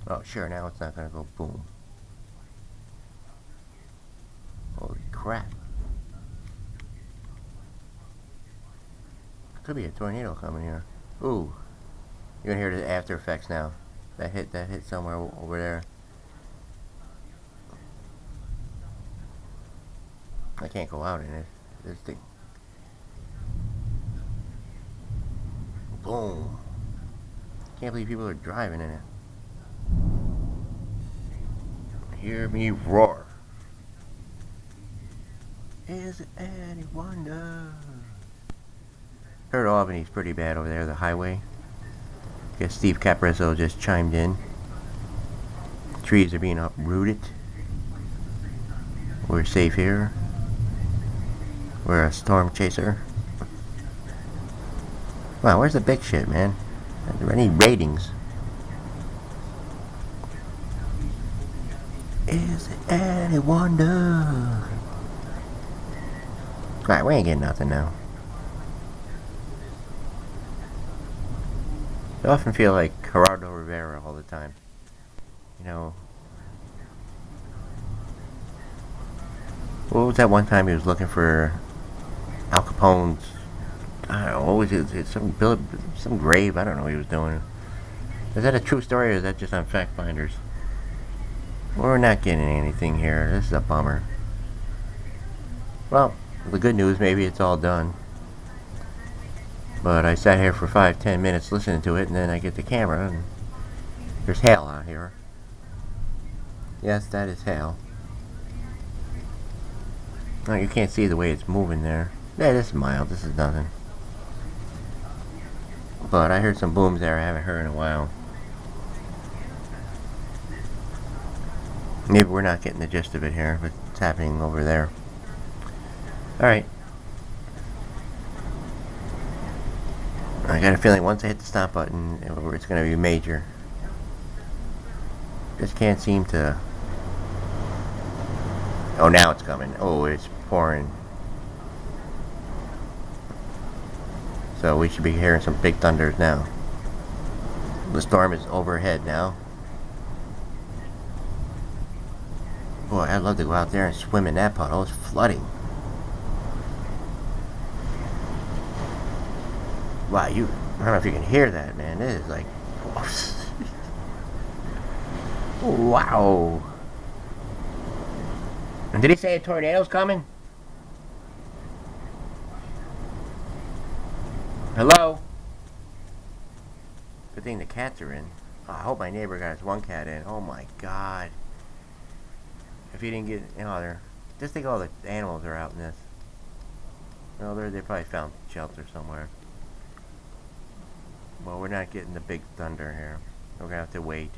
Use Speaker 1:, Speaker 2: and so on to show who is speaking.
Speaker 1: Oh, sure, now it's not gonna go boom. Holy crap. Could be a tornado coming here. Ooh. You're gonna hear the after effects now. That hit somewhere over there. I can't go out in it. This thing. Boom. Can't believe people are driving in it. Hear me roar. Is it any wonder? Heard Albany's pretty bad over there, the highway. Guess Steve Caprizzo just chimed in. Trees are being uprooted. We're safe here. We're a storm chaser. Wow, where's the big shit, man? Are there any ratings? Is it any wonder? Alright, we ain't getting nothing now. I often feel like Gerardo Rivera all the time. You know, what was that one time he was looking for Al Capone's? I don't know, what was it? It's some grave. I don't know what he was doing. Is that a true story or is that just on Fact Finders? We're not getting anything here. This is a bummer. Well, the good news, maybe it's all done. But I sat here for 5-10 minutes listening to it, and then I get the camera, and there's hail out here. Yes, that is hail. Oh, you can't see the way it's moving there. Yeah, this is mild. This is nothing. But I heard some booms there I haven't heard in a while. Maybe we're not getting the gist of it here, but it's happening over there. Alright. I got a feeling once I hit the stop button, it's going to be major. Just can't seem to... Oh, now it's coming. Oh, it's pouring. So we should be hearing some big thunders now. The storm is overhead now. Boy, I'd love to go out there and swim in that puddle. It's flooding. Wow, I don't know if you can hear that, man. It is like... Wow. And did he say a tornado's coming? Hello? Good thing the cats are in. Oh, I hope my neighbor got his one cat in. Oh my god. If he didn't get... they're... Just think all the animals are out in this. Well, they probably found shelter somewhere. Well, we're not getting the big thunder here. We're gonna have to wait.